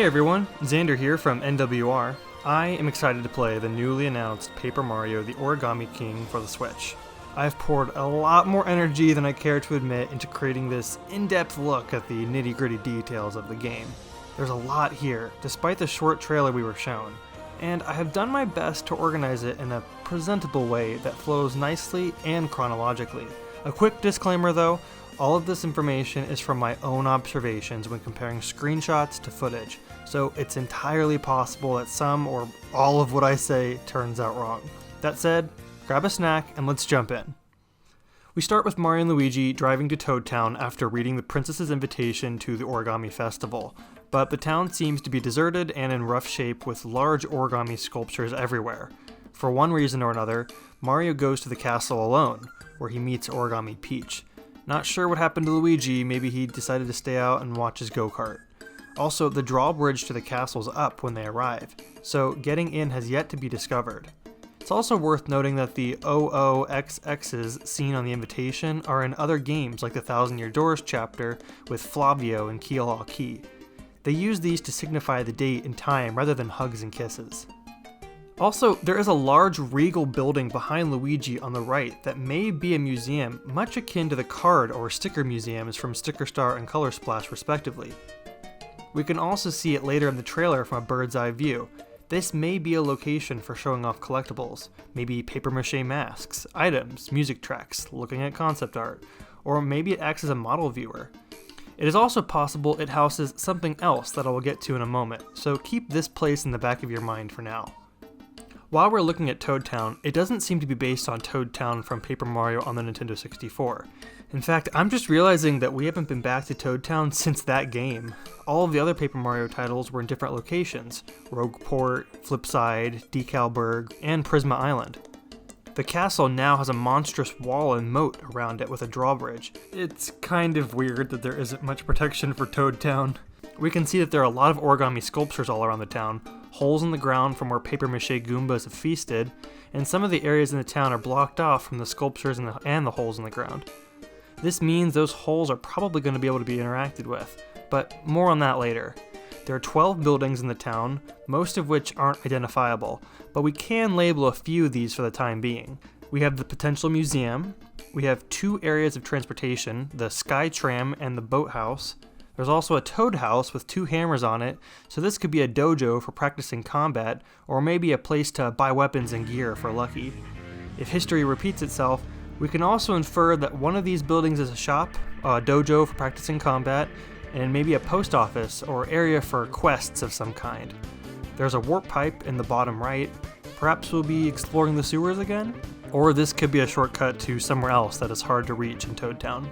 everyone, Xander here from NWR. I am excited to play the newly announced Paper Mario The Origami King for the Switch. I've poured a lot more energy than I care to admit into creating this in-depth look at the nitty-gritty details of the game. There's a lot here, despite the short trailer we were shown, and I have done my best to organize it in a presentable way that flows nicely and chronologically. A quick disclaimer though, all of this information is from my own observations when comparing screenshots to footage, so it's entirely possible that some or all of what I say turns out wrong. That said, grab a snack and let's jump in. We start with Mario and Luigi driving to Toad Town after reading the princess's invitation to the Origami Festival, but the town seems to be deserted and in rough shape with large origami sculptures everywhere. For one reason or another, Mario goes to the castle alone, where he meets Origami Peach. Not sure what happened to Luigi, maybe he decided to stay out and watch his go-kart. Also, the drawbridge to the castle's up when they arrive, so getting in has yet to be discovered. It's also worth noting that the OOXXs seen on the invitation are in other games like the Thousand Year Doors chapter with Flavio and Keal Key. They use these to signify the date and time rather than hugs and kisses. Also, there is a large regal building behind Luigi on the right that may be a museum much akin to the card or sticker museums from Sticker Star and Color Splash respectively. We can also see it later in the trailer from a bird's eye view. This may be a location for showing off collectibles, maybe papier-mâché masks, items, music tracks, looking at concept art, or maybe it acts as a model viewer. It is also possible it houses something else that I will get to in a moment, so keep this place in the back of your mind for now. While we're looking at Toad Town, it doesn't seem to be based on Toad Town from Paper Mario on the Nintendo 64. In fact, I'm just realizing that we haven't been back to Toad Town since that game. All of the other Paper Mario titles were in different locations: Rogueport, Flipside, Decalburg, and Prisma Island. The castle now has a monstrous wall and moat around it with a drawbridge. It's kind of weird that there isn't much protection for Toad Town. We can see that there are a lot of origami sculptures all around the town, holes in the ground from where papier-mâché Goombas have feasted, and some of the areas in the town are blocked off from the sculptures and the holes in the ground. This means those holes are probably going to be able to be interacted with, but more on that later. There are 12 buildings in the town, most of which aren't identifiable, but we can label a few of these for the time being. We have the potential museum, we have 2 areas of transportation, the Sky Tram and the Boathouse. There's also a Toad House with 2 hammers on it, so this could be a dojo for practicing combat, or maybe a place to buy weapons and gear for Lucky. If history repeats itself, we can also infer that one of these buildings is a shop, a dojo for practicing combat, and maybe a post office or area for quests of some kind. There's a warp pipe in the bottom right. Perhaps we'll be exploring the sewers again? Or this could be a shortcut to somewhere else that is hard to reach in Toad Town.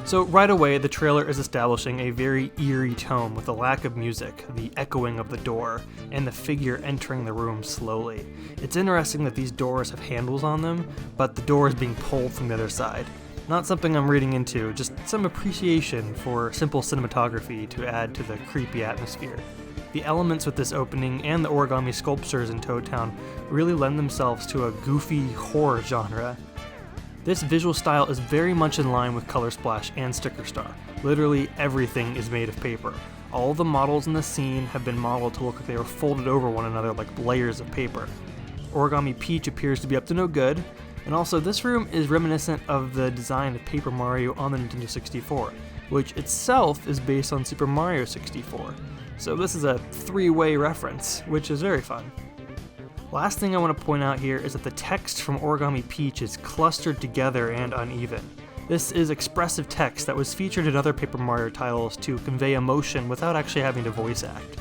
So right away, the trailer is establishing a very eerie tone with a lack of music, the echoing of the door, and the figure entering the room slowly. It's interesting that these doors have handles on them, but the door is being pulled from the other side. Not something I'm reading into, just some appreciation for simple cinematography to add to the creepy atmosphere. The elements with this opening and the origami sculptures in Toad Town really lend themselves to a goofy horror genre. This visual style is very much in line with Color Splash and Sticker Star. Literally everything is made of paper. All the models in the scene have been modeled to look like they were folded over one another like layers of paper. Origami Peach appears to be up to no good, and also this room is reminiscent of the design of Paper Mario on the Nintendo 64, which itself is based on Super Mario 64. So this is a 3-way reference, which is very fun. Last thing I want to point out here is that the text from Origami Peach is clustered together and uneven. This is expressive text that was featured in other Paper Mario titles to convey emotion without actually having to voice act.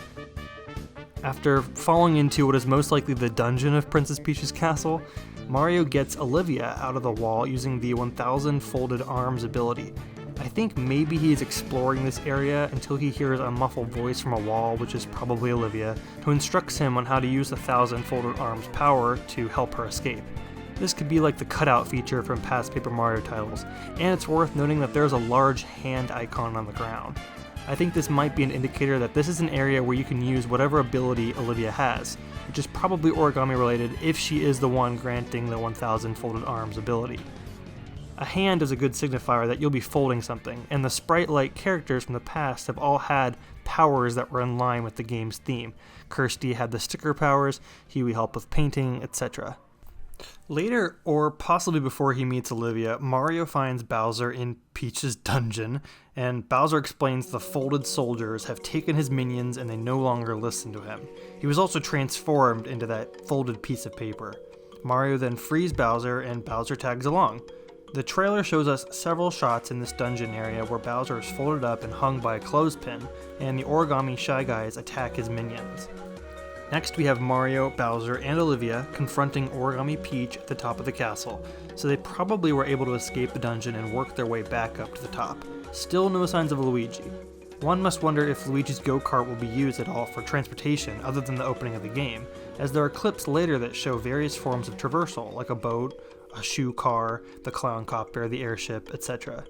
After falling into what is most likely the dungeon of Princess Peach's castle, Mario gets Olivia out of the wall using the 1000 Folded Arms ability. I think maybe he's exploring this area until he hears a muffled voice from a wall, which is probably Olivia, who instructs him on how to use the 1000 Folded Arms power to help her escape. This could be like the cutout feature from past Paper Mario titles, and it's worth noting that there's a large hand icon on the ground. I think this might be an indicator that this is an area where you can use whatever ability Olivia has, which is probably origami related if she is the one granting the 1000 Folded Arms ability. A hand is a good signifier that you'll be folding something, and the sprite-like characters from the past have all had powers that were in line with the game's theme. Kirsty had the sticker powers, Huey helped with painting, etc. Later, or possibly before he meets Olivia, Mario finds Bowser in Peach's dungeon, and Bowser explains the folded soldiers have taken his minions and they no longer listen to him. He was also transformed into that folded piece of paper. Mario then frees Bowser, and Bowser tags along. The trailer shows us several shots in this dungeon area where Bowser is folded up and hung by a clothespin, and the Origami Shy Guys attack his minions. Next we have Mario, Bowser, and Olivia confronting Origami Peach at the top of the castle, so they probably were able to escape the dungeon and work their way back up to the top. Still no signs of Luigi. One must wonder if Luigi's go-kart will be used at all for transportation other than the opening of the game, as there are clips later that show various forms of traversal, like a boat, a shoe car, the clown copter, the airship, etc.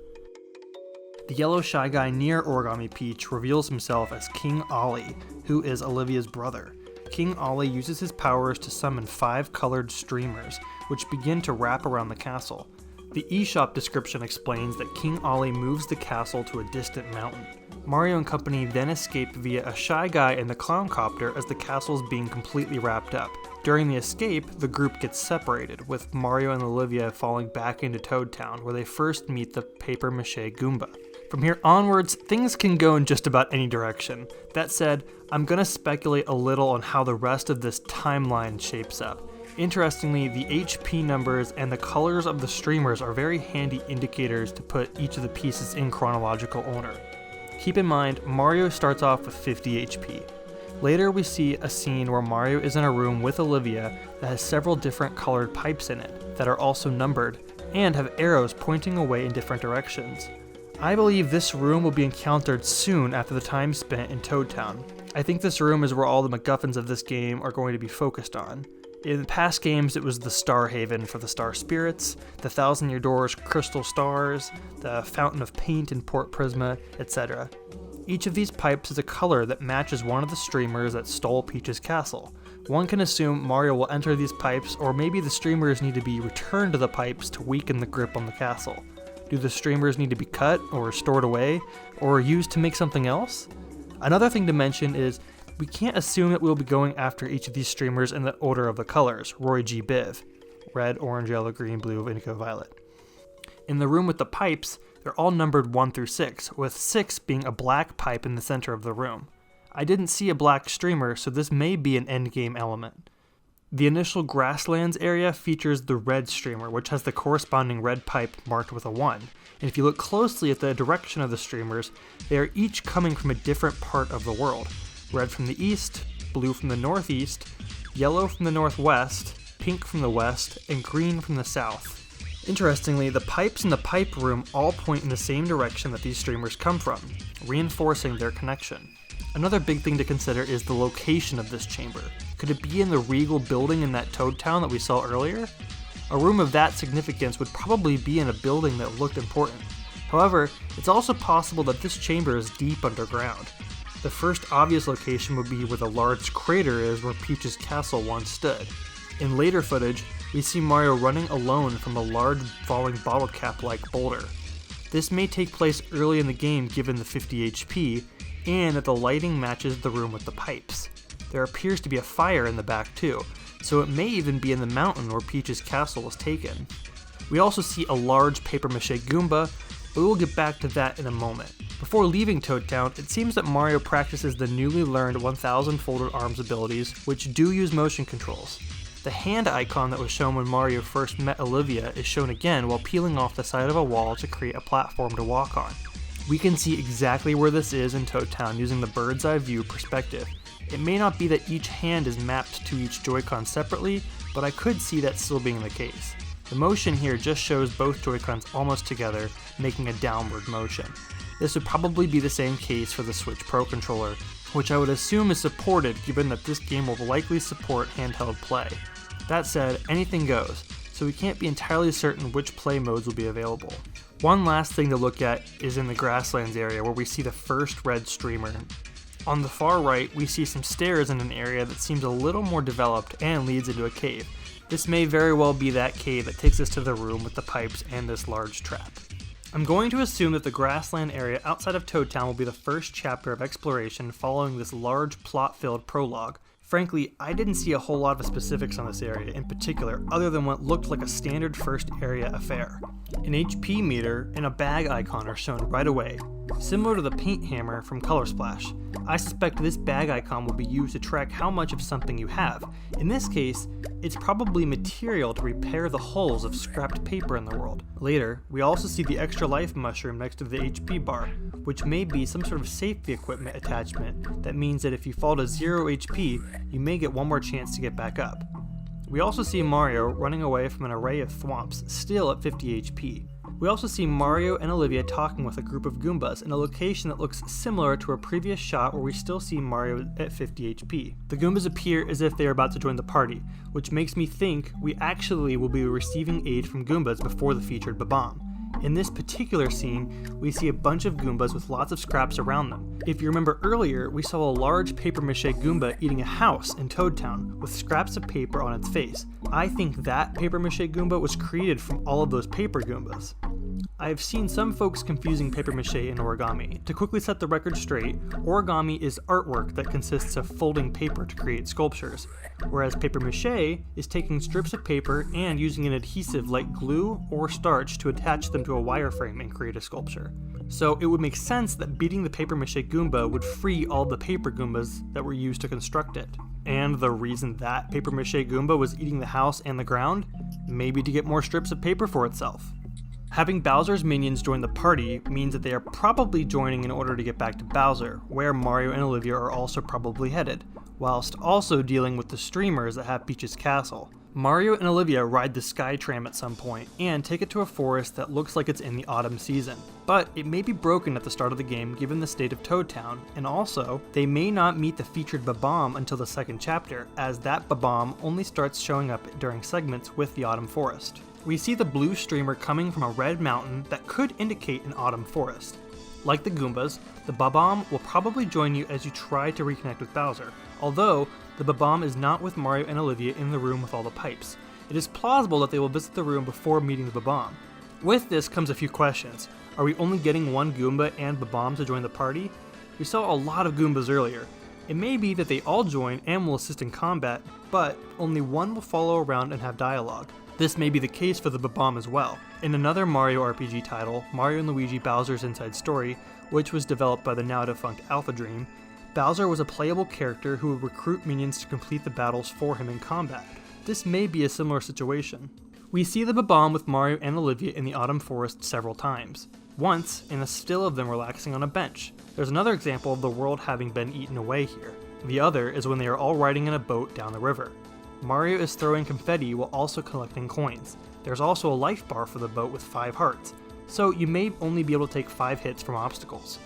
The yellow Shy Guy near Origami Peach reveals himself as King Ollie, who is Olivia's brother. King Ollie uses his powers to summon 5 colored streamers, which begin to wrap around the castle. The eShop description explains that King Ollie moves the castle to a distant mountain. Mario and company then escape via a Shy Guy and the clown copter as the castle is being completely wrapped up. During the escape, the group gets separated, with Mario and Olivia falling back into Toad Town, where they first meet the papier-mâché Goomba. From here onwards, things can go in just about any direction. That said, I'm gonna speculate a little on how the rest of this timeline shapes up. Interestingly, the HP numbers and the colors of the streamers are very handy indicators to put each of the pieces in chronological order. Keep in mind, Mario starts off with 50 HP. Later we see a scene where Mario is in a room with Olivia that has several different colored pipes in it that are also numbered and have arrows pointing away in different directions. I believe this room will be encountered soon after the time spent in Toad Town. I think this room is where all the MacGuffins of this game are going to be focused on. In past games, it was the Star Haven for the Star Spirits, the Thousand Year Door's Crystal Stars, the Fountain of Paint in Port Prisma, etc. Each of these pipes is a color that matches one of the streamers that stole Peach's castle. One can assume Mario will enter these pipes, or maybe the streamers need to be returned to the pipes to weaken the grip on the castle. Do the streamers need to be cut, or stored away, or used to make something else? Another thing to mention is, we can't assume that we'll be going after each of these streamers in the order of the colors, Roy G. Biv. Red, orange, yellow, green, blue, indigo, violet. In the room with the pipes, they're all numbered 1 through 6, with 6 being a black pipe in the center of the room. I didn't see a black streamer, so this may be an endgame element. The initial grasslands area features the red streamer, which has the corresponding red pipe marked with a 1. And if you look closely at the direction of the streamers, they are each coming from a different part of the world. Red from the east, blue from the northeast, yellow from the northwest, pink from the west, and green from the south. Interestingly, the pipes in the pipe room all point in the same direction that these streamers come from, reinforcing their connection. Another big thing to consider is the location of this chamber. Could it be in the regal building in that Toad Town that we saw earlier? A room of that significance would probably be in a building that looked important. However, it's also possible that this chamber is deep underground. The first obvious location would be where the large crater is where Peach's castle once stood. In later footage, we see Mario running alone from a large falling bottle cap-like boulder. This may take place early in the game given the 50 HP, and that the lighting matches the room with the pipes. There appears to be a fire in the back too, so it may even be in the mountain where Peach's castle was taken. We also see a large papier-mâché Goomba, but we'll get back to that in a moment. Before leaving Toad Town, it seems that Mario practices the newly learned 1000 folded arms abilities, which do use motion controls. The hand icon that was shown when Mario first met Olivia is shown again while peeling off the side of a wall to create a platform to walk on. We can see exactly where this is in Toad Town using the bird's eye view perspective. It may not be that each hand is mapped to each Joy-Con separately, but I could see that still being the case. The motion here just shows both Joy-Cons almost together, making a downward motion. This would probably be the same case for the Switch Pro controller, which I would assume is supported given that this game will likely support handheld play. That said, anything goes, so we can't be entirely certain which play modes will be available. One last thing to look at is in the grasslands area where we see the first red streamer. On the far right, we see some stairs in an area that seems a little more developed and leads into a cave. This may very well be that cave that takes us to the room with the pipes and this large trap. I'm going to assume that the grassland area outside of Toad Town will be the first chapter of exploration following this large plot-filled prologue. Frankly, I didn't see a whole lot of specifics on this area in particular, other than what looked like a standard first area affair. An HP meter and a bag icon are shown right away, similar to the paint hammer from Color Splash. I suspect this bag icon will be used to track how much of something you have. In this case, it's probably material to repair the hulls of scrapped paper in the world. Later, we also see the extra life mushroom next to the HP bar, which may be some sort of safety equipment attachment that means that if you fall to 0 HP, you may get one more chance to get back up. We also see Mario running away from an array of thwomps, still at 50 HP. We also see Mario and Olivia talking with a group of Goombas in a location that looks similar to a previous shot where we still see Mario at 50 HP. The Goombas appear as if they are about to join the party, which makes me think we actually will be receiving aid from Goombas before the featured Bob-omb. In this particular scene, we see a bunch of Goombas with lots of scraps around them. If you remember earlier, we saw a large papier-mâché Goomba eating a house in Toad Town with scraps of paper on its face. I think that papier-mâché Goomba was created from all of those paper Goombas. I have seen some folks confusing papier-mâché and origami. To quickly set the record straight, origami is artwork that consists of folding paper to create sculptures, whereas papier-mâché is taking strips of paper and using an adhesive like glue or starch to attach them to a wireframe and create a sculpture. So it would make sense that beating the papier-mâché Goomba would free all the paper Goombas that were used to construct it. And the reason that papier-mâché Goomba was eating the house and the ground? Maybe to get more strips of paper for itself. Having Bowser's minions join the party means that they are probably joining in order to get back to Bowser, where Mario and Olivia are also probably headed, whilst also dealing with the streamers that have Peach's castle. Mario and Olivia ride the Sky Tram at some point, and take it to a forest that looks like it's in the autumn season. But it may be broken at the start of the game given the state of Toad Town, and also, they may not meet the featured Bob-omb until the second chapter, as that Bob-omb only starts showing up during segments with the autumn forest. We see the blue streamer coming from a red mountain that could indicate an autumn forest. Like the Goombas, the Bob-omb will probably join you as you try to reconnect with Bowser, although the Bob-omb is not with Mario and Olivia in the room with all the pipes. It is plausible that they will visit the room before meeting the Bob-omb. With this comes a few questions. Are we only getting one Goomba and Bob-omb to join the party? We saw a lot of Goombas earlier. It may be that they all join and will assist in combat, but only one will follow around and have dialogue. This may be the case for the Bob-omb as well. In another Mario RPG title, Mario & Luigi Bowser's Inside Story, which was developed by the now-defunct Alpha Dream, Bowser was a playable character who would recruit minions to complete the battles for him in combat. This may be a similar situation. We see the Bob-omb with Mario and Olivia in the Autumn Forest several times. Once, in a still of them relaxing on a bench. There's another example of the world having been eaten away here. The other is when they are all riding in a boat down the river. Mario is throwing confetti while also collecting coins. There's also a life bar for the boat with 5 hearts, so you may only be able to take 5 hits from obstacles.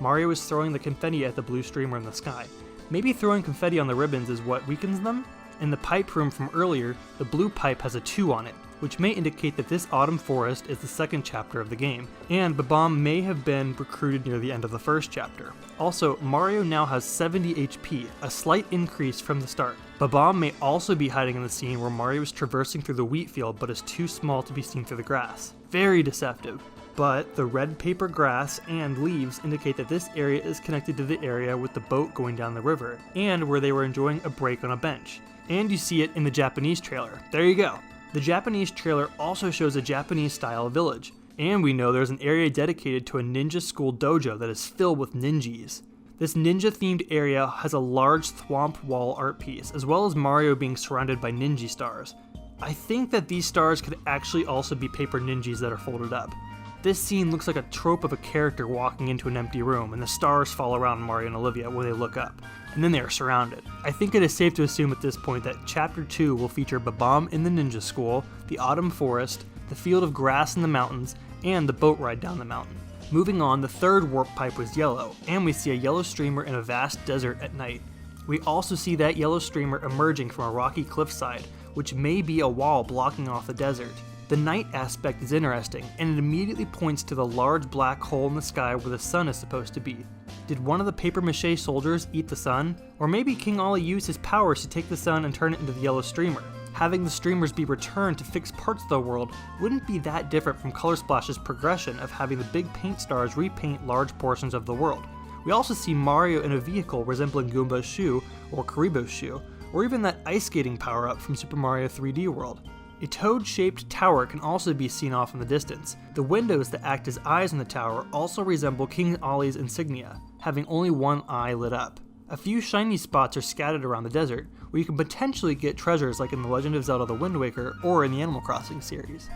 Mario is throwing the confetti at the blue streamer in the sky. Maybe throwing confetti on the ribbons is what weakens them? In the pipe room from earlier, the blue pipe has a 2 on it, which may indicate that this autumn forest is the second chapter of the game, and Bob-omb may have been recruited near the end of the first chapter. Also, Mario now has 70 HP, a slight increase from the start. Bob-omb may also be hiding in the scene where Mario is traversing through the wheat field but is too small to be seen through the grass. Very deceptive. But the red paper grass and leaves indicate that this area is connected to the area with the boat going down the river, and where they were enjoying a break on a bench. And you see it in the Japanese trailer. There you go. The Japanese trailer also shows a Japanese-style village, and we know there's an area dedicated to a ninja school dojo that is filled with ninjas. This ninja-themed area has a large thwomp wall art piece, as well as Mario being surrounded by ninja stars. I think that these stars could actually also be paper ninjas that are folded up. This scene looks like a trope of a character walking into an empty room, and the stars fall around Mario and Olivia when they look up, and then they are surrounded. I think it is safe to assume at this point that Chapter 2 will feature Bob-omb in the ninja school, the autumn forest, the field of grass in the mountains, and the boat ride down the mountain. Moving on, the third warp pipe was yellow, and we see a yellow streamer in a vast desert at night. We also see that yellow streamer emerging from a rocky cliffside, which may be a wall blocking off the desert. The night aspect is interesting, and it immediately points to the large black hole in the sky where the sun is supposed to be. Did one of the papier-mâché soldiers eat the sun? Or maybe King Ollie used his powers to take the sun and turn it into the yellow streamer? Having the streamers be returned to fix parts of the world wouldn't be that different from Color Splash's progression of having the big paint stars repaint large portions of the world. We also see Mario in a vehicle resembling Goomba's shoe or Karibo's shoe, or even that ice skating power-up from Super Mario 3D World. A toad-shaped tower can also be seen off in the distance. The windows that act as eyes in the tower also resemble King Ollie's insignia, having only one eye lit up. A few shiny spots are scattered around the desert, where you can potentially get treasures like in The Legend of Zelda: The Wind Waker or in the Animal Crossing series.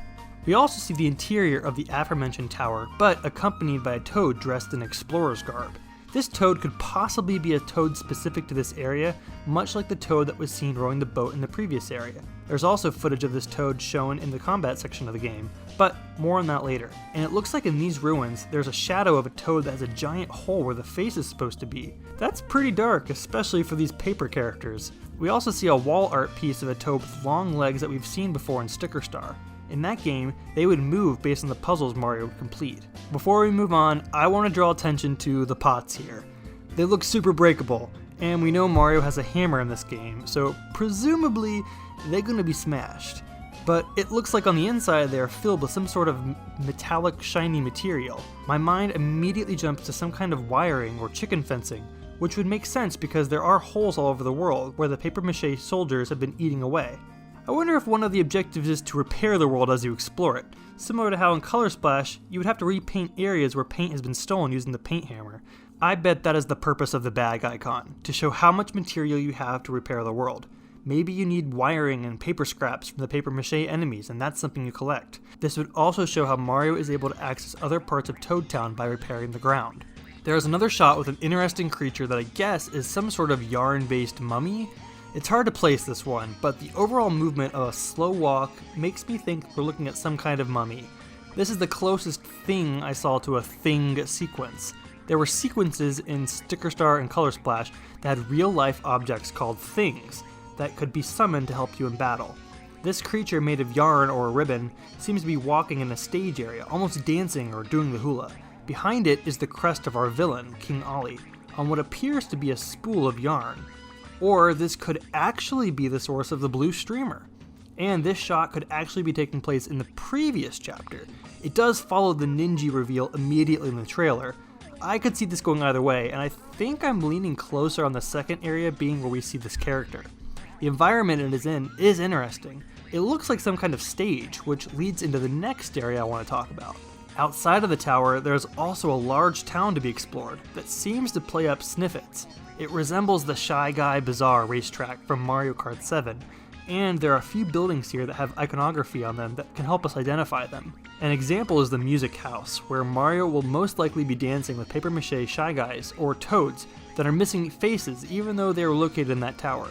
We also see the interior of the aforementioned tower, but accompanied by a toad dressed in explorer's garb. This toad could possibly be a toad specific to this area, much like the toad that was seen rowing the boat in the previous area. There's also footage of this toad shown in the combat section of the game, but more on that later. And it looks like in these ruins, there's a shadow of a toad that has a giant hole where the face is supposed to be. That's pretty dark, especially for these paper characters. We also see a wall art piece of a toad with long legs that we've seen before in Sticker Star. In that game, they would move based on the puzzles Mario would complete. Before we move on, I want to draw attention to the pots here. They look super breakable, and we know Mario has a hammer in this game, so presumably they're going to be smashed. But it looks like on the inside they are filled with some sort of metallic shiny material. My mind immediately jumps to some kind of wiring or chicken fencing, which would make sense because there are holes all over the world where the papier-mâché soldiers have been eating away. I wonder if one of the objectives is to repair the world as you explore it. Similar to how in Color Splash, you would have to repaint areas where paint has been stolen using the paint hammer. I bet that is the purpose of the bag icon, to show how much material you have to repair the world. Maybe you need wiring and paper scraps from the papier-mâché enemies, and that's something you collect. This would also show how Mario is able to access other parts of Toad Town by repairing the ground. There is another shot with an interesting creature that I guess is some sort of yarn-based mummy. It's hard to place this one, but the overall movement of a slow walk makes me think we're looking at some kind of mummy. This is the closest thing I saw to a thing sequence. There were sequences in Sticker Star and Color Splash that had real-life objects called things that could be summoned to help you in battle. This creature made of yarn or a ribbon seems to be walking in a stage area, almost dancing or doing the hula. Behind it is the crest of our villain, King Ollie, on what appears to be a spool of yarn. Or this could actually be the source of the blue streamer. And this shot could actually be taking place in the previous chapter. It does follow the Ninja reveal immediately in the trailer. I could see this going either way, and I think I'm leaning closer on the second area being where we see this character. The environment it is in is interesting. It looks like some kind of stage, which leads into the next area I want to talk about. Outside of the tower, there's also a large town to be explored that seems to play up Sniffits. It resembles the Shy Guy Bazaar racetrack from Mario Kart 7, and there are a few buildings here that have iconography on them that can help us identify them. An example is the Music House, where Mario will most likely be dancing with papier-mâché Shy Guys, or toads, that are missing faces even though they are located in that tower.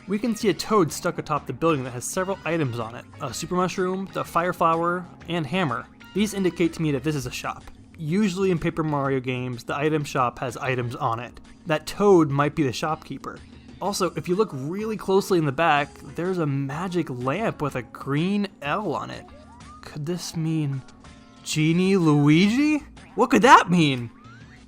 We can see a toad stuck atop the building that has several items on it, a super mushroom, the fire flower, and hammer. These indicate to me that this is a shop. Usually in Paper Mario games, the item shop has items on it. That toad might be the shopkeeper. Also, if you look really closely in the back, there's a magic lamp with a green L on it. Could this mean Genie Luigi? What could that mean?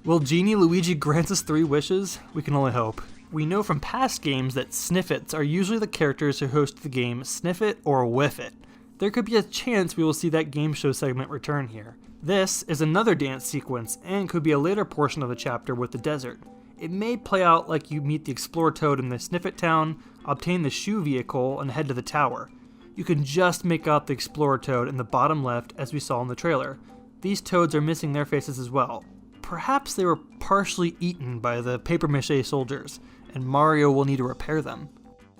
Will Genie Luigi grant us 3 wishes? We can only hope. We know from past games that Sniffits are usually the characters who host the game Sniff It or Whiff It. There could be a chance we will see that game show segment return here. This is another dance sequence and could be a later portion of the chapter with the desert. It may play out like you meet the Explorer Toad in the Sniffit Town, obtain the shoe vehicle, and head to the tower. You can just make out the Explorer Toad in the bottom left as we saw in the trailer. These toads are missing their faces as well. Perhaps they were partially eaten by the papier-mâché soldiers, and Mario will need to repair them.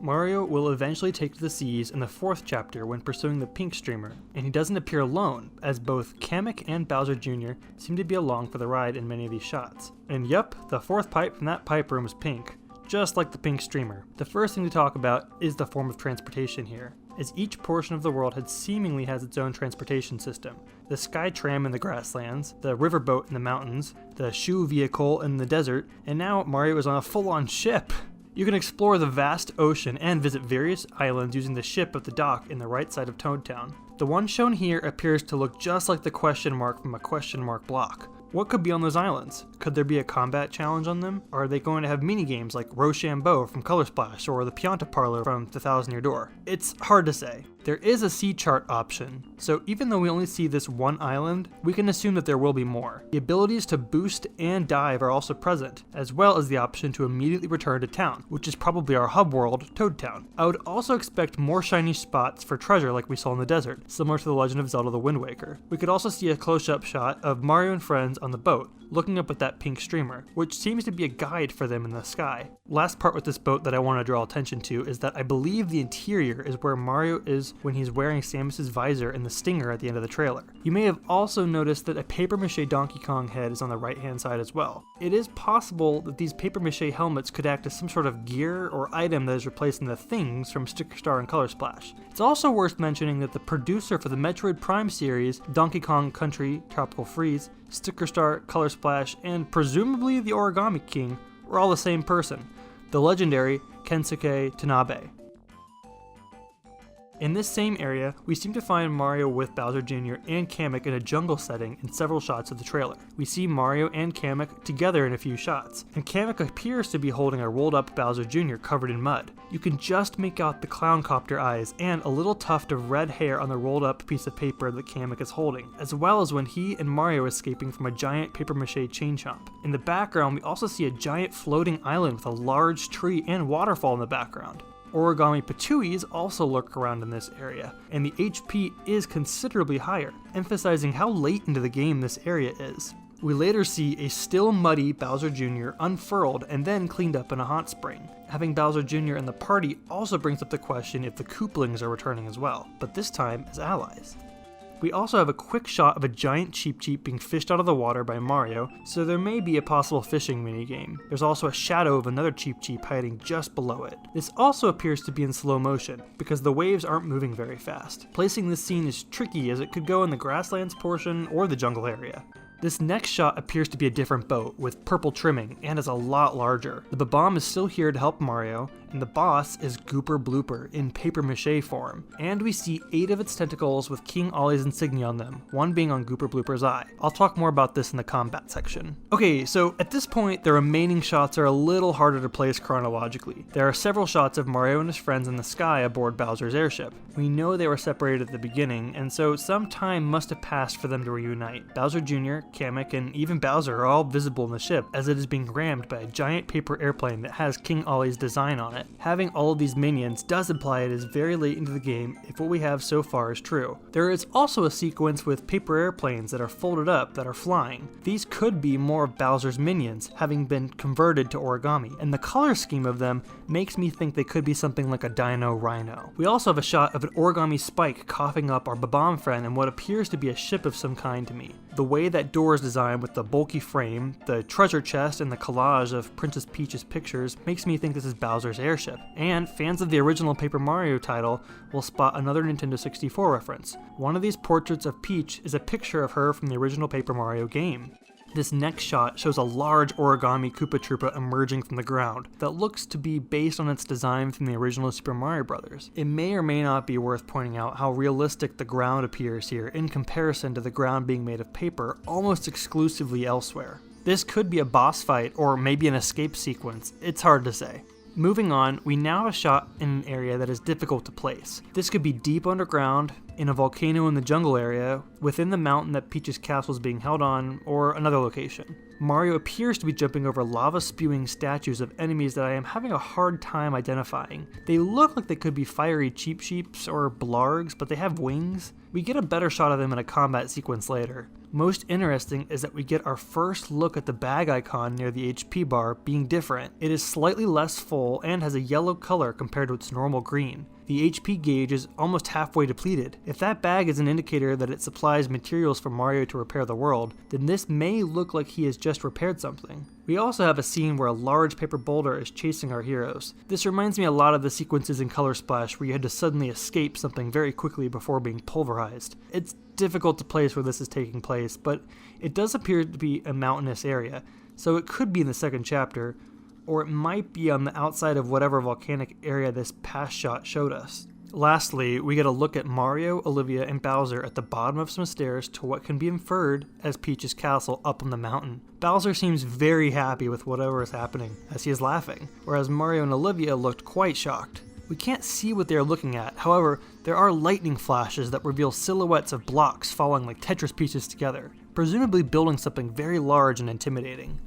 Mario will eventually take to the seas in the 4th chapter when pursuing the pink streamer, and he doesn't appear alone, as both Kamek and Bowser Jr. seem to be along for the ride in many of these shots. And yup, the 4th pipe from that pipe room is pink, just like the pink streamer. The first thing to talk about is the form of transportation here, as each portion of the world seemingly has its own transportation system. The sky tram in the grasslands, the riverboat in the mountains, the shoe vehicle in the desert, and now Mario is on a full-on ship! You can explore the vast ocean and visit various islands using the ship at the dock in the right side of Toad Town. The one shown here appears to look just like the question mark from a question mark block. What could be on those islands? Could there be a combat challenge on them? Are they going to have mini-games like Rochambeau from Color Splash or the Pianta Parlor from The Thousand Year Door? It's hard to say. There is a sea chart option, so even though we only see this one island, we can assume that there will be more. The abilities to boost and dive are also present, as well as the option to immediately return to town, which is probably our hub world, Toad Town. I would also expect more shiny spots for treasure like we saw in the desert, similar to The Legend of Zelda: The Wind Waker. We could also see a close-up shot of Mario and friends on the boat, looking up at that pink streamer, which seems to be a guide for them in the sky. Last part with this boat that I want to draw attention to is that I believe the interior is where Mario is when he's wearing Samus's visor and the stinger at the end of the trailer. You may have also noticed that a papier-mâché Donkey Kong head is on the right-hand side as well. It is possible that these papier-mâché helmets could act as some sort of gear or item that is replacing the things from Sticker Star and Color Splash. It's also worth mentioning that the producer for the Metroid Prime series, Donkey Kong Country Tropical Freeze, Sticker Star, Color Splash, and presumably the Origami King were all the same person, the legendary Kensuke Tanabe. In this same area, we seem to find Mario with Bowser Jr. and Kamek in a jungle setting in several shots of the trailer. We see Mario and Kamek together in a few shots, and Kamek appears to be holding a rolled up Bowser Jr. covered in mud. You can just make out the clown copter eyes and a little tuft of red hair on the rolled up piece of paper that Kamek is holding, as well as when he and Mario are escaping from a giant papier-mâché chain chomp. In the background, we also see a giant floating island with a large tree and waterfall in the background. Origami Patuis also lurk around in this area, and the HP is considerably higher, emphasizing how late into the game this area is. We later see a still muddy Bowser Jr. unfurled and then cleaned up in a hot spring. Having Bowser Jr. in the party also brings up the question if the Koopalings are returning as well, but this time as allies. We also have a quick shot of a giant Cheep Cheep being fished out of the water by Mario, so there may be a possible fishing minigame. There's also a shadow of another Cheep Cheep hiding just below it. This also appears to be in slow motion, because the waves aren't moving very fast. Placing this scene is tricky as it could go in the grasslands portion or the jungle area. This next shot appears to be a different boat, with purple trimming, and is a lot larger. The Bob-omb is still here to help Mario, and the boss is Gooper Blooper in papier-mâché form. And we see 8 of its tentacles with King Ollie's insignia on them, one being on Gooper Blooper's eye. I'll talk more about this in the combat section. Okay, so at this point, the remaining shots are a little harder to place chronologically. There are several shots of Mario and his friends in the sky aboard Bowser's airship. We know they were separated at the beginning, and so some time must have passed for them to reunite. Bowser Jr., Kamek, and even Bowser are all visible in the ship as it is being rammed by a giant paper airplane that has King Ollie's design on it. Having all of these minions does imply it is very late into the game if what we have so far is true. There is also a sequence with paper airplanes that are folded up that are flying. These could be more of Bowser's minions, having been converted to origami, and the color scheme of them makes me think they could be something like a Dino Rhino. We also have a shot of an origami Spike coughing up our Bob-omb friend in what appears to be a ship of some kind to me. The way that door is designed with the bulky frame, the treasure chest, and the collage of Princess Peach's pictures makes me think this is Bowser's airship. And fans of the original Paper Mario title will spot another Nintendo 64 reference. One of these portraits of Peach is a picture of her from the original Paper Mario game. This next shot shows a large origami Koopa Troopa emerging from the ground that looks to be based on its design from the original Super Mario Bros. It may or may not be worth pointing out how realistic the ground appears here in comparison to the ground being made of paper almost exclusively elsewhere. This could be a boss fight or maybe an escape sequence, it's hard to say. Moving on, we now have a shot in an area that is difficult to place. This could be deep underground, in a volcano in the jungle area, within the mountain that Peach's castle is being held on, or another location. Mario appears to be jumping over lava-spewing statues of enemies that I am having a hard time identifying. They look like they could be fiery Cheep Cheeps or Blargs, but they have wings. We get a better shot of them in a combat sequence later. Most interesting is that we get our first look at the bag icon near the HP bar being different. It is slightly less full and has a yellow color compared to its normal green. The HP gauge is almost halfway depleted. If that bag is an indicator that it supplies materials for Mario to repair the world, then this may look like he has just repaired something. We also have a scene where a large paper boulder is chasing our heroes. This reminds me a lot of the sequences in Color Splash where you had to suddenly escape something very quickly before being pulverized. It's difficult to place where this is taking place, but it does appear to be a mountainous area, so it could be in the second chapter, or it might be on the outside of whatever volcanic area this past shot showed us. Lastly, we get a look at Mario, Olivia, and Bowser at the bottom of some stairs to what can be inferred as Peach's castle up on the mountain. Bowser seems very happy with whatever is happening, as he is laughing, whereas Mario and Olivia looked quite shocked. We can't see what they are looking at, however, there are lightning flashes that reveal silhouettes of blocks falling like Tetris pieces together, presumably building something very large and intimidating.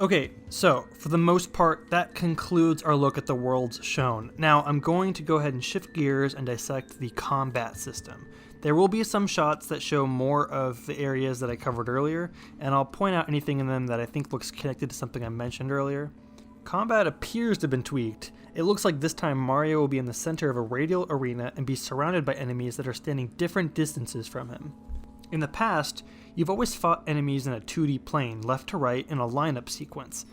Okay, so for the most part, that concludes our look at the worlds shown. Now, I'm going to go ahead and shift gears and dissect the combat system. There will be some shots that show more of the areas that I covered earlier, and I'll point out anything in them that I think looks connected to something I mentioned earlier. Combat appears to have been tweaked. It looks like this time Mario will be in the center of a radial arena and be surrounded by enemies that are standing different distances from him. In the past, you've always fought enemies in a 2D plane, left to right, in a lineup sequence.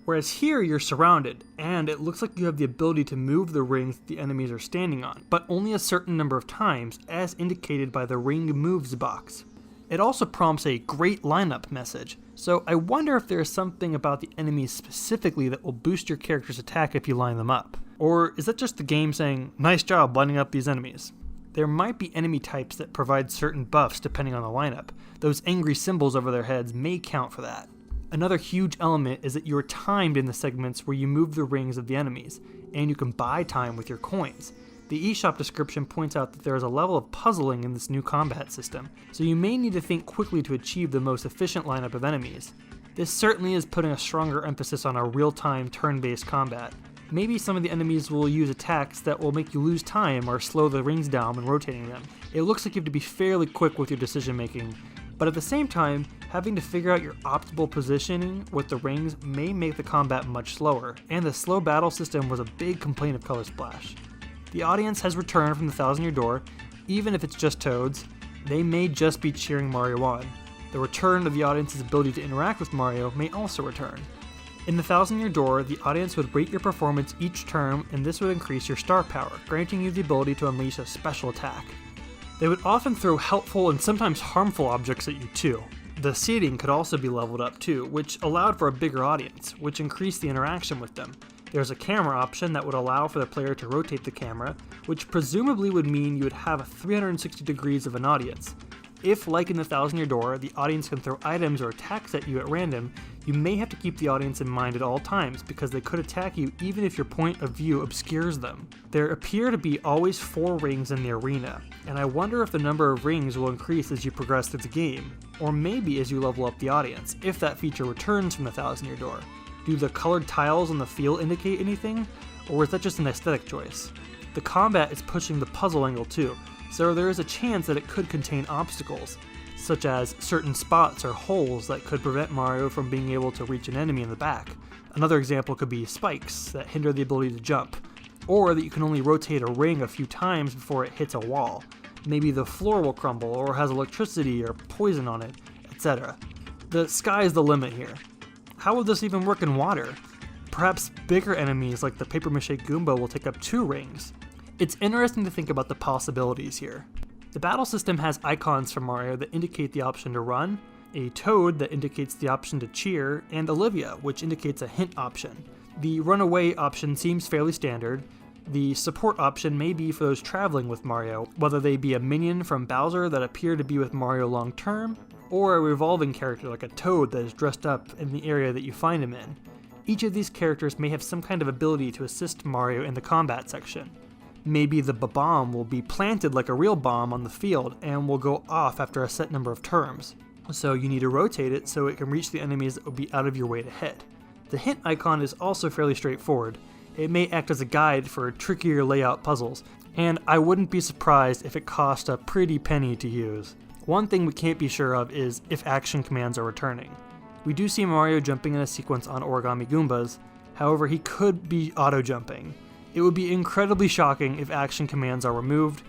Whereas here you're surrounded, and it looks like you have the ability to move the rings the enemies are standing on, but only a certain number of times, as indicated by the Ring Moves box. It also prompts a Great Lineup message, so I wonder if there is something about the enemies specifically that will boost your character's attack if you line them up. Or is that just the game saying, nice job lining up these enemies? There might be enemy types that provide certain buffs depending on the lineup. Those angry symbols over their heads may count for that. Another huge element is that you are timed in the segments where you move the rings of the enemies, and you can buy time with your coins. The eShop description points out that there is a level of puzzling in this new combat system, so you may need to think quickly to achieve the most efficient lineup of enemies. This certainly is putting a stronger emphasis on our real-time, turn-based combat. Maybe some of the enemies will use attacks that will make you lose time or slow the rings down when rotating them. It looks like you have to be fairly quick with your decision making, but at the same time, having to figure out your optimal positioning with the rings may make the combat much slower, and the slow battle system was a big complaint of Color Splash. The audience has returned from the Thousand Year Door, even if it's just Toads. They may just be cheering Mario on. The return of the audience's ability to interact with Mario may also return. In the Thousand Year Door, the audience would rate your performance each term, and this would increase your star power, granting you the ability to unleash a special attack. They would often throw helpful and sometimes harmful objects at you too. The seating could also be leveled up too, which allowed for a bigger audience, which increased the interaction with them. There's a camera option that would allow for the player to rotate the camera, which presumably would mean you would have 360 degrees of an audience. If, like in the Thousand Year Door, the audience can throw items or attacks at you at random, you may have to keep the audience in mind at all times because they could attack you even if your point of view obscures them. There appear to be always 4 rings in the arena, and I wonder if the number of rings will increase as you progress through the game, or maybe as you level up the audience, if that feature returns from the Thousand Year Door. Do the colored tiles on the field indicate anything, or is that just an aesthetic choice? The combat is pushing the puzzle angle too, so there is a chance that it could contain obstacles, such as certain spots or holes that could prevent Mario from being able to reach an enemy in the back. Another example could be spikes that hinder the ability to jump, or that you can only rotate a ring a few times before it hits a wall. Maybe the floor will crumble or has electricity or poison on it, etc. The sky is the limit here. How would this even work in water? Perhaps bigger enemies like the Paper Mache Goomba will take up 2 rings. It's interesting to think about the possibilities here. The battle system has icons for Mario that indicate the option to run, a Toad that indicates the option to cheer, and Olivia, which indicates a hint option. The runaway option seems fairly standard. The support option may be for those traveling with Mario, whether they be a minion from Bowser that appear to be with Mario long term, or a revolving character like a Toad that is dressed up in the area that you find him in. Each of these characters may have some kind of ability to assist Mario in the combat section. Maybe the bomb will be planted like a real bomb on the field and will go off after a set number of turns, so you need to rotate it so it can reach the enemies that will be out of your way to hit. The hint icon is also fairly straightforward. It may act as a guide for trickier layout puzzles, and I wouldn't be surprised if it cost a pretty penny to use. One thing we can't be sure of is if action commands are returning. We do see Mario jumping in a sequence on Origami Goombas, however he could be auto-jumping. It would be incredibly shocking if action commands are removed.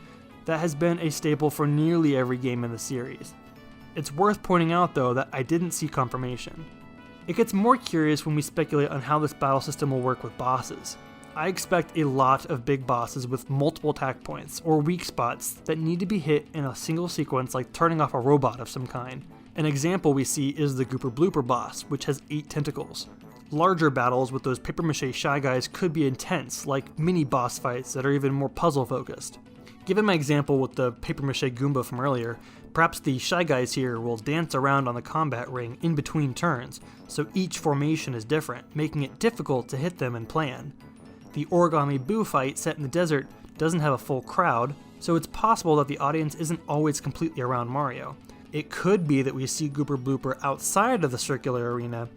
That has been a staple for nearly every game in the series. It's worth pointing out though that I didn't see confirmation. It gets more curious when we speculate on how this battle system will work with bosses. I expect a lot of big bosses with multiple attack points or weak spots that need to be hit in a single sequence, like turning off a robot of some kind. An example we see is the Gooper Blooper boss, which has 8 tentacles. Larger battles with those papier-mâché Shy Guys could be intense, like mini-boss fights that are even more puzzle-focused. Given my example with the papier-mâché Goomba from earlier, perhaps the Shy Guys here will dance around on the combat ring in between turns, so each formation is different, making it difficult to hit them and plan. The Origami Boo fight set in the desert doesn't have a full crowd, so it's possible that the audience isn't always completely around Mario. It could be that we see Gooper Blooper outside of the circular arena,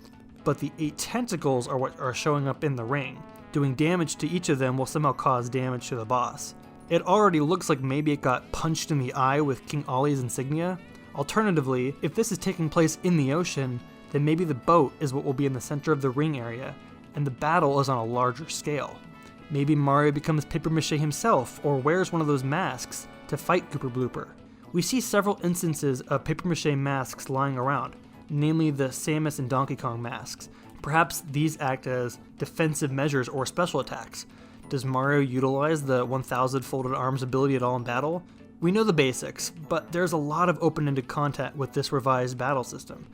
but the 8 tentacles are what are showing up in the ring. Doing damage to each of them will somehow cause damage to the boss. It already looks like maybe it got punched in the eye with King Ollie's insignia. Alternatively, if this is taking place in the ocean, then maybe the boat is what will be in the center of the ring area, and the battle is on a larger scale. Maybe Mario becomes papier-mâché himself, or wears one of those masks to fight Gooper Blooper. We see several instances of papier-mâché masks lying around, namely the Samus and Donkey Kong masks. Perhaps these act as defensive measures or special attacks. Does Mario utilize the 1000 folded arms ability at all in battle? We know the basics, but there's a lot of open-ended content with this revised battle system.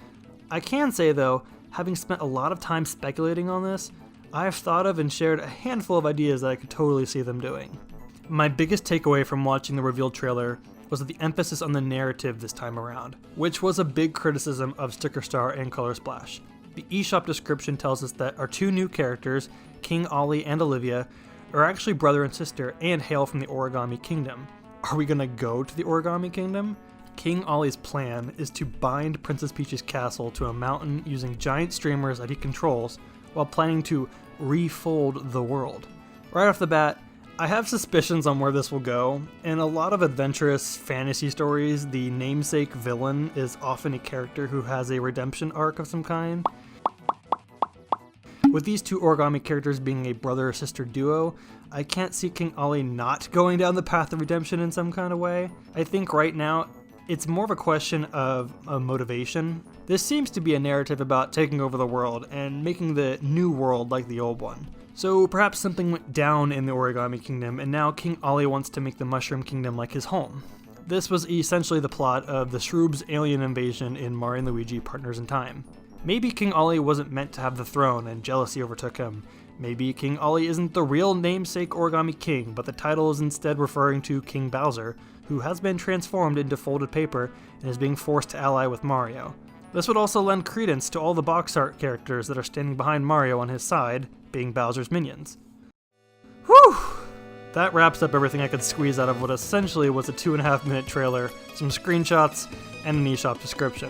I can say though, having spent a lot of time speculating on this, I've thought of and shared a handful of ideas that I could totally see them doing. My biggest takeaway from watching the reveal trailer was the emphasis on the narrative this time around, which was a big criticism of Sticker Star and Color Splash. The eShop description tells us that our 2 new characters, King Ollie and Olivia, are actually brother and sister and hail from the Origami Kingdom. Are we gonna go to the Origami Kingdom? King Ollie's plan is to bind Princess Peach's castle to a mountain using giant streamers that he controls, while planning to refold the world. Right off the bat, I have suspicions on where this will go. In a lot of adventurous fantasy stories, the namesake villain is often a character who has a redemption arc of some kind. With these 2 Origami characters being a brother-sister duo, I can't see King Ollie not going down the path of redemption in some kind of way. I think right now, it's more of a question of a motivation. This seems to be a narrative about taking over the world and making the new world like the old one. So perhaps something went down in the Origami Kingdom, and now King Ollie wants to make the Mushroom Kingdom like his home. This was essentially the plot of the Shroob's alien invasion in Mario & Luigi Partners in Time. Maybe King Ollie wasn't meant to have the throne and jealousy overtook him. Maybe King Ollie isn't the real namesake Origami King, but the title is instead referring to King Bowser, who has been transformed into folded paper and is being forced to ally with Mario. This would also lend credence to all the box art characters that are standing behind Mario on his side, being Bowser's minions. Whew! That wraps up everything I could squeeze out of what essentially was a 2.5-minute trailer, some screenshots, and an eShop description.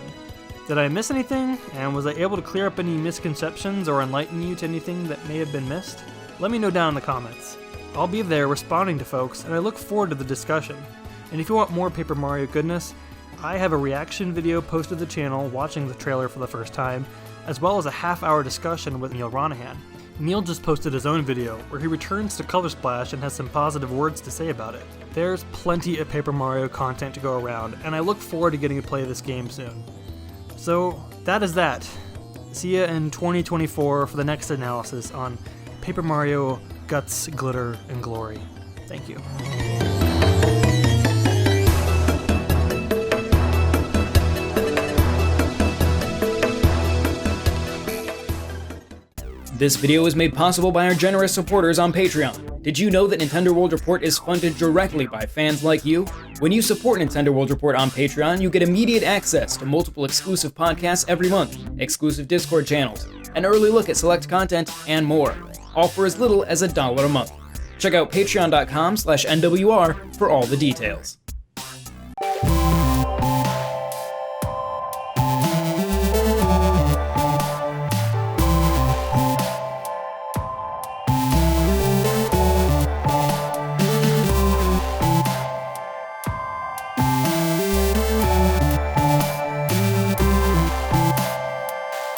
Did I miss anything? And was I able to clear up any misconceptions or enlighten you to anything that may have been missed? Let me know down in the comments. I'll be there responding to folks, and I look forward to the discussion. And if you want more Paper Mario goodness, I have a reaction video posted to the channel watching the trailer for the first time, as well as a half-hour discussion with Neil Ronahan. Neil just posted his own video, where he returns to Color Splash and has some positive words to say about it. There's plenty of Paper Mario content to go around, and I look forward to getting to play this game soon. So, that is that. See ya in 2024 for the next analysis on Paper Mario Guts, Glitter, and Glory. Thank you. This video is made possible by our generous supporters on Patreon. Did you know that Nintendo World Report is funded directly by fans like you? When you support Nintendo World Report on Patreon, you get immediate access to multiple exclusive podcasts every month, exclusive Discord channels, an early look at select content, and more, all for as little as $1 a month. Check out patreon.com/NWR for all the details.